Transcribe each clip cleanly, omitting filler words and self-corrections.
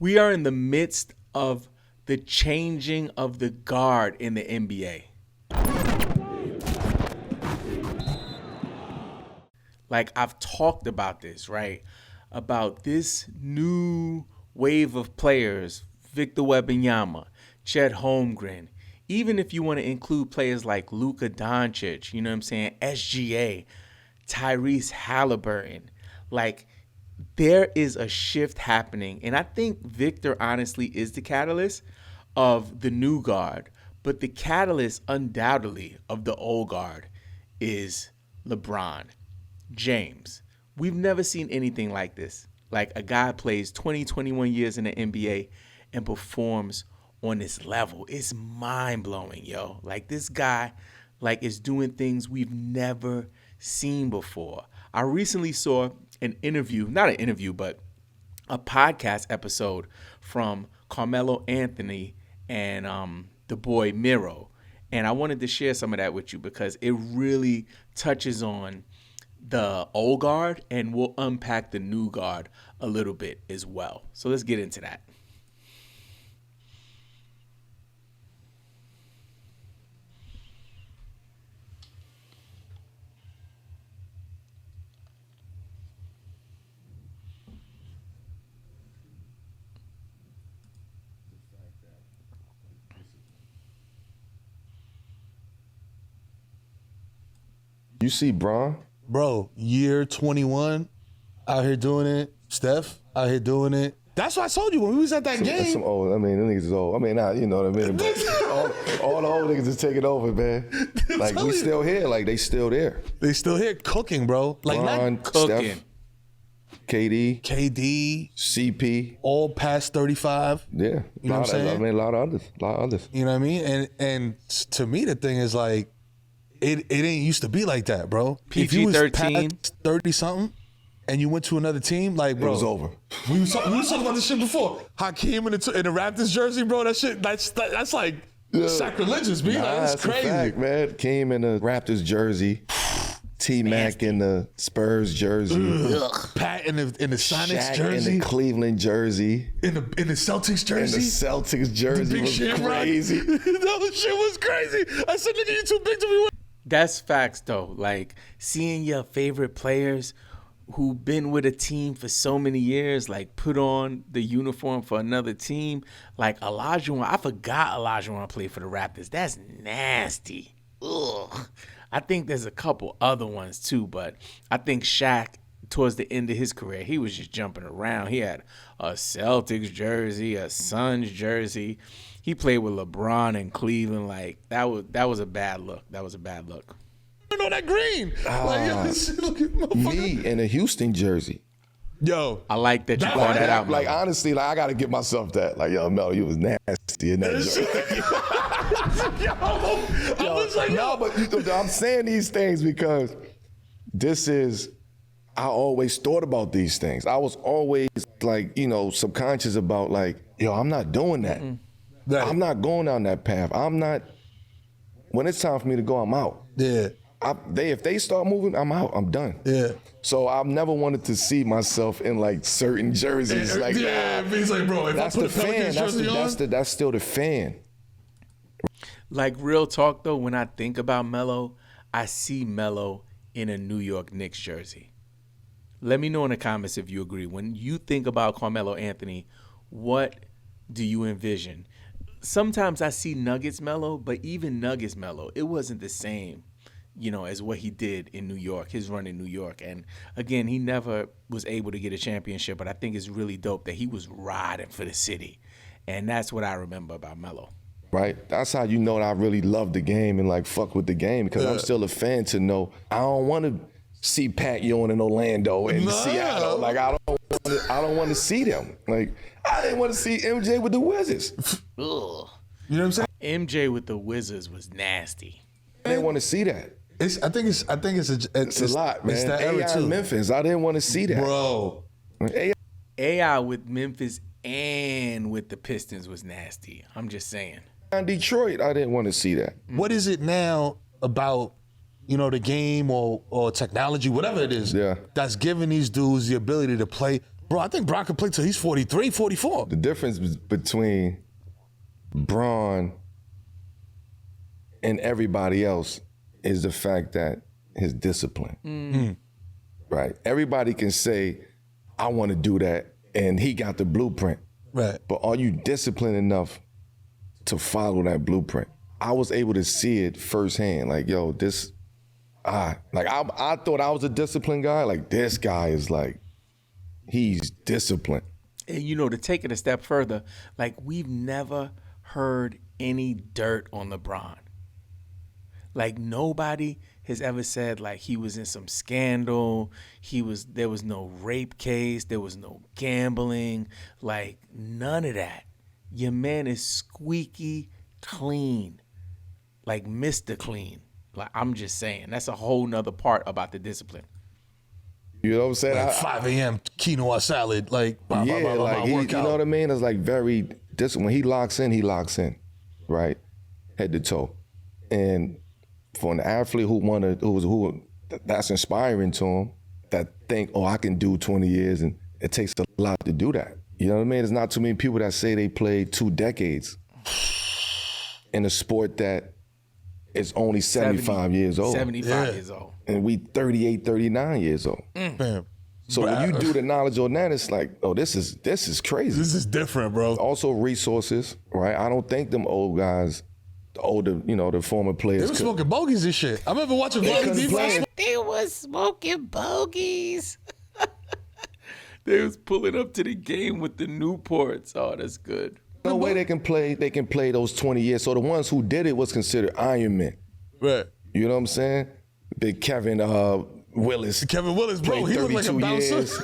We are in the midst of the changing of the guard in the NBA. Like, I've talked about this, right? About this new wave of players, Victor Wembanyama, Chet Holmgren, even if you want to include players like Luka Doncic, you know what I'm saying, SGA, Tyrese Halliburton, like, there is a shift happening. And I think Victor honestly is the catalyst of the new guard. But the catalyst undoubtedly of the old guard is LeBron James. We've never seen anything like this. Like, a guy plays 20, 21 years in the NBA and performs on this level. It's mind-blowing, yo. Like, this guy, like, is doing things we've never seen before. I recently saw an interview, not an interview, but a podcast episode from Carmelo Anthony and the boy Miro. And I wanted to share some of that with you because it really touches on the old guard, and we'll unpack the new guard a little bit as well. So let's get into that. You see Bron? Bro, year 21, out here doing it. Steph, out here doing it. That's what I told you when we was at that game. That's some old. I mean, them niggas is old. I mean, not, you know what I mean? But all the old niggas is taking over, man. Like, we still here. Like, they still there. They still here cooking, bro. Like, Bron, not cooking. Steph, KD, CP. all past 35. Yeah. You know what I'm saying? I mean, a lot of others. You know what I mean? And to me, the thing is, like, it ain't used to be like that, bro. If you was past 30-something and you went to another team, like, bro. It was over. We was talking about this shit before. Hakeem in the Raptors jersey, bro, that shit, that's like sacrilegious, B. Like, that's crazy. A fact, man. Came in the Raptors jersey. T-Mac in the Spurs jersey. Pat in the Sonics Shaq jersey. in the Cleveland jersey. In the Celtics jersey. And the Celtics jersey was crazy. That shit was crazy. I said, nigga, you too big to be with. That's facts, though. Like, seeing your favorite players who've been with a team for so many years, like, put on the uniform for another team. Like, Olajuwon, I forgot Olajuwon played for the Raptors. That's nasty. Ugh. I think there's a couple other ones, too, but I think Shaq, towards the end of his career, he was just jumping around. He had a Celtics jersey, a Suns jersey. He played with LeBron in Cleveland. Like, that was a bad look. That was a bad look. You know that green. Me in a Houston jersey. Yo. I like that you called that out, Like, Melo. honestly, like, I got to give myself that. Like, yo, Melo, you was nasty in that jersey. I was like, no, but I'm saying these things because I always thought about these things. I was always, like, you know, subconscious about, like, yo, I'm not doing that. Right. I'm not going down that path. When it's time for me to go, I'm out. Yeah. If they start moving, I'm out. I'm done. Yeah. So I've never wanted to see myself in, like, certain jerseys. Like, yeah, it's like, bro, if that's I put the a Pelicans fan. jersey on. That's still the fan. Like, real talk, though, when I think about Melo, I see Melo in a New York Knicks jersey. Let me know in the comments if you agree. When you think about Carmelo Anthony, what do you envision? Sometimes I see Nuggets Melo, but even Nuggets Melo, it wasn't the same, you know, as what he did in New York, his run in New York. And again, he never was able to get a championship, but I think it's really dope that he was riding for the city. And that's what I remember about Melo. Right? That's how you know that I really love the game and, like, fuck with the game, because I'm still a fan to know I don't want to see Pat Ewing in Orlando and Seattle. Like, I don't want to see them. Like, I didn't want to see MJ with the Wizards. Ugh. You know what I'm saying? MJ with the Wizards was nasty. I didn't want to see that. I think it's It's a lot, man. It's that AI era too. Memphis, I didn't want to see that. Bro. AI with Memphis and with the Pistons was nasty. I'm just saying. In Detroit, I didn't want to see that. What is it now about, you know, the game or technology, whatever it is, Yeah. that's giving these dudes the ability to play? Bro, I think Bron could play till he's 43, 44. The difference between Bron and everybody else is the fact that his discipline. Right? Everybody can say, I want to do that, and he got the blueprint. Right. But are you disciplined enough to follow that blueprint? I was able to see it firsthand. Like, yo, I thought I was a disciplined guy. Like, this guy is like, he's disciplined. And, you know, to take it a step further, like, we've never heard any dirt on LeBron. Like, nobody has ever said, like, he was in some scandal. There was no rape case. There was no gambling. Like, none of that. Your man is squeaky clean. Like, Mr. Clean. Like, I'm just saying. That's a whole nother part about the discipline. You know what I'm saying? Like 5 a.m. quinoa salad, like, you know what I mean? It's like very disciplined. When he locks in, right? Head to toe. And for an athlete that's inspiring to him, that think, oh, I can do 20 years, and it takes a lot to do that. You know what I mean? There's not too many people that say they played 2 decades in a sport that is only 75 years old. 75 years old. And we 38, 39 years old. So when you do the knowledge on that, it's like, oh, this is crazy. This is different, bro. Also resources, right? I don't think them old guys, the former players. They were smoking bogeys and shit. I remember watching bogeys. They was smoking bogeys. They was pulling up to the game with the Newports. Oh, that's good. No way they can play those 20 years. So the ones who did it was considered Iron Men. Right. You know what I'm saying? Big Kevin Willis. Kevin Willis, bro, he looked like a bouncer. Years.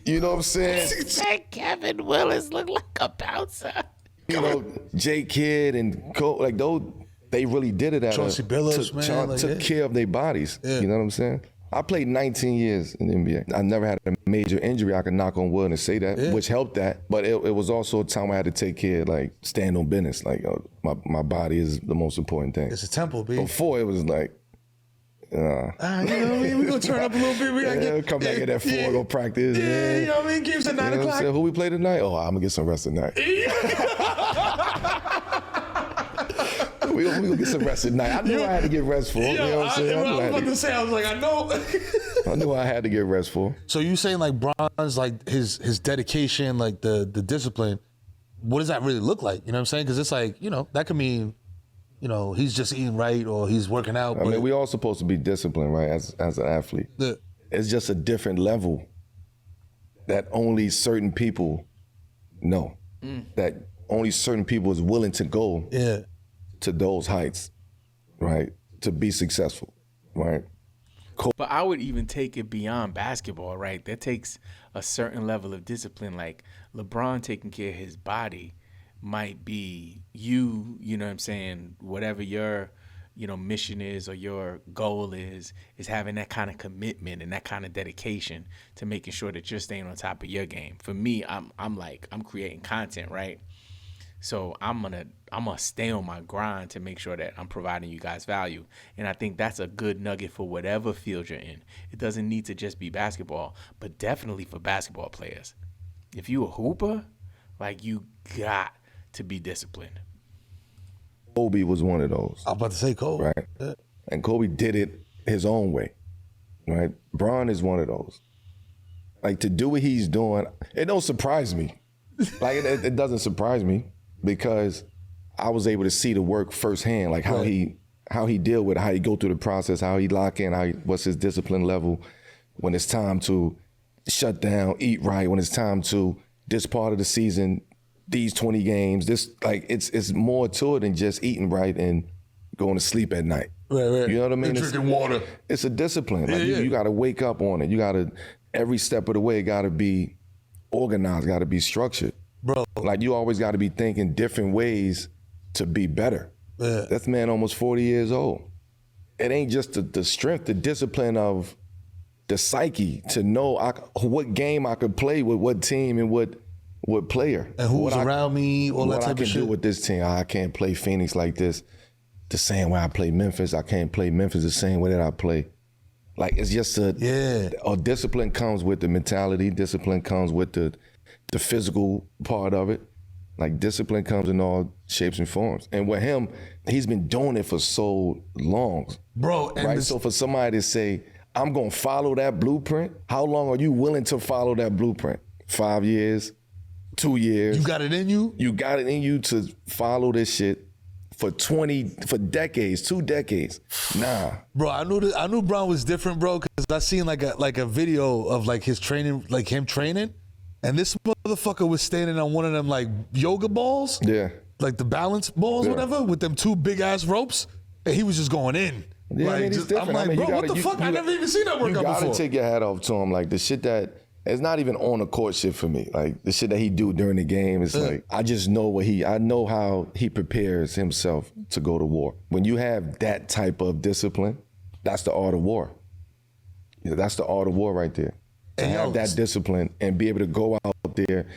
You know what I'm saying? That Kevin Willis looked like a bouncer. You know, J Kidd and Cole, like those, they really did it at Chauncey Billups, took care of their bodies. Yeah. You know what I'm saying? I played 19 years in the NBA. I never had a major injury. I can knock on wood and say that, which helped that. But it was also a time I had to take care, like, stand on business. Like, my body is the most important thing. It's a temple, B. Before, it was like, you know what I mean? We're going to turn up a little bit. We gotta come back at that 4, go practice. Yeah, you know what I mean? Games at 9 o'clock. Who we play tonight? Oh, I'm going to get some rest tonight. We gonna get some rest tonight. I knew I had to get rest for. You know what I'm saying? I was about to say, I was like, I know. I knew I had to get rest for. So you saying like Bron's like his dedication, like the discipline, what does that really look like? You know what I'm saying? Because it's like, that could mean, he's just eating right or he's working out. I mean, we all supposed to be disciplined, right? As an athlete. It's just a different level that only certain people know. That only certain people is willing to go. Yeah. To those heights, right? To be successful, right? But I would even take it beyond basketball, right? That takes a certain level of discipline. Like LeBron taking care of his body might be you know what I'm saying? Whatever your, mission is or your goal is having that kind of commitment and that kind of dedication to making sure that you're staying on top of your game. For me, I'm creating content, right? So I'm gonna stay on my grind to make sure that I'm providing you guys value. And I think that's a good nugget for whatever field you're in. It doesn't need to just be basketball, but definitely for basketball players. If you a hooper, like, you got to be disciplined. Kobe was one of those. I was about to say Kobe. Right. Yeah. And Kobe did it his own way. Right? Bron is one of those. Like, to do what he's doing, it don't surprise me. Like, it doesn't surprise me. Because I was able to see the work firsthand, like how he deal with it, how he go through the process, how he lock in, what's his discipline level, when it's time to shut down, eat right, when it's time to this part of the season, these 20 games, it's more to it than just eating right and going to sleep at night. Right. You know what I mean? And drinking water. It's a discipline. Like you got to wake up on it. You got to, every step of the way, got to be organized, got to be structured. Bro. Like, you always got to be thinking different ways to be better. Yeah. That man almost 40 years old. It ain't just the strength, the discipline of the psyche to know what game I could play with what team and what player. And who's around me, all that type of shit. What I can do with this team. I can't play Phoenix like this the same way I play Memphis. I can't play Memphis the same way that I play Like it's just or discipline comes with the mentality. Discipline comes with the physical part of it. Like discipline comes in all shapes and forms. And with him, he's been doing it for so long. Bro, and right? So for somebody to say, I'm gonna follow that blueprint, how long are you willing to follow that blueprint? 5 years, 2 years? You got it in you? You got it in you to follow this shit for decades, 2 decades. Nah. Bro, I knew Bron was different, bro, because I seen like a video of like his training, like him training. And this motherfucker was standing on one of them like yoga balls. Yeah. Like the balance balls, whatever, with them 2 big ass ropes. And he was just going in. Yeah, like, he's different. I'm like, I mean, bro, what the fuck? I never even seen that workout before. You gotta take your hat off to him. Like the shit that, it's not even on the court shit for me. Like the shit that he do during the game is like, I just know I know how he prepares himself to go to war. When you have that type of discipline, that's the art of war. Yeah, that's the art of war right there. To have that discipline and be able to go out there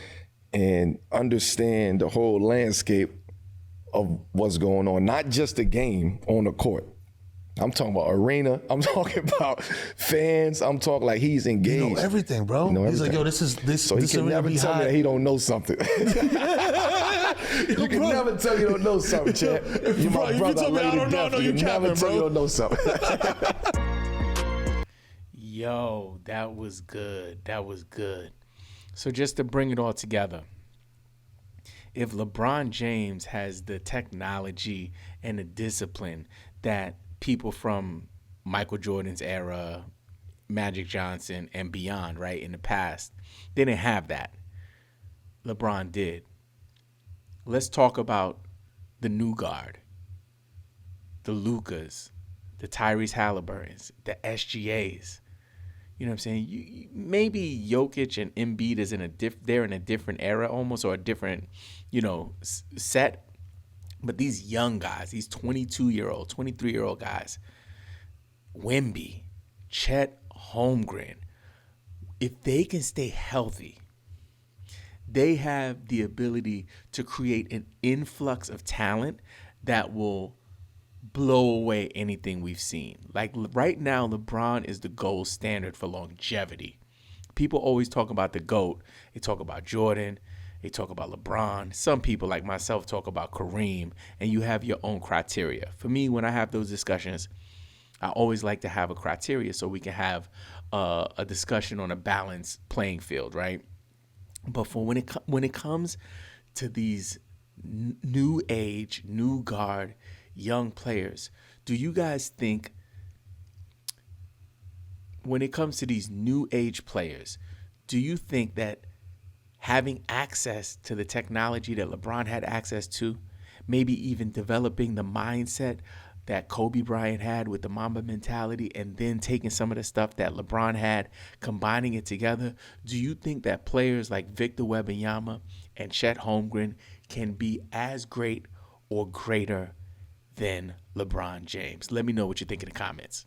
and understand the whole landscape of what's going on, not just the game on the court. I'm talking about arena. I'm talking about fans. I'm talking like he's engaged. You know everything, bro. He's like, yo, this. So he can never tell me that he don't know something. You can never tell you don't know something, champ. You my brother. Tell me I don't know, you never tell you don't know something. Yo, that was good. That was good. So just to bring it all together, if LeBron James has the technology and the discipline that people from Michael Jordan's era, Magic Johnson, and beyond, right, in the past, they didn't have that. LeBron did. Let's talk about the new guard, the Lukas, the Tyrese Halliburtons, the SGAs. You know what I'm saying? Maybe Jokic and Embiid is they're in a different era almost, or a different, set. But these young guys, these 22-year-old, 23-year-old guys, Wemby, Chet Holmgren, if they can stay healthy, they have the ability to create an influx of talent that will blow away anything we've seen. Like right now, LeBron is the gold standard for longevity. People always talk about the GOAT. They talk about Jordan. They talk about LeBron. Some people like myself talk about Kareem, and you have your own criteria. For me, when I have those discussions, I always like to have a criteria so we can have a discussion on a balanced playing field, right? But for when it comes to these new age, new guard, young players, do you guys think when it comes to these new age players, do you think that having access to the technology that LeBron had access to, maybe even developing the mindset that Kobe Bryant had with the Mamba mentality, and then taking some of the stuff that LeBron had, combining it together, do you think that players like Victor Wembanyama and Chet Holmgren can be as great or greater than LeBron James? Let me know what you think in the comments.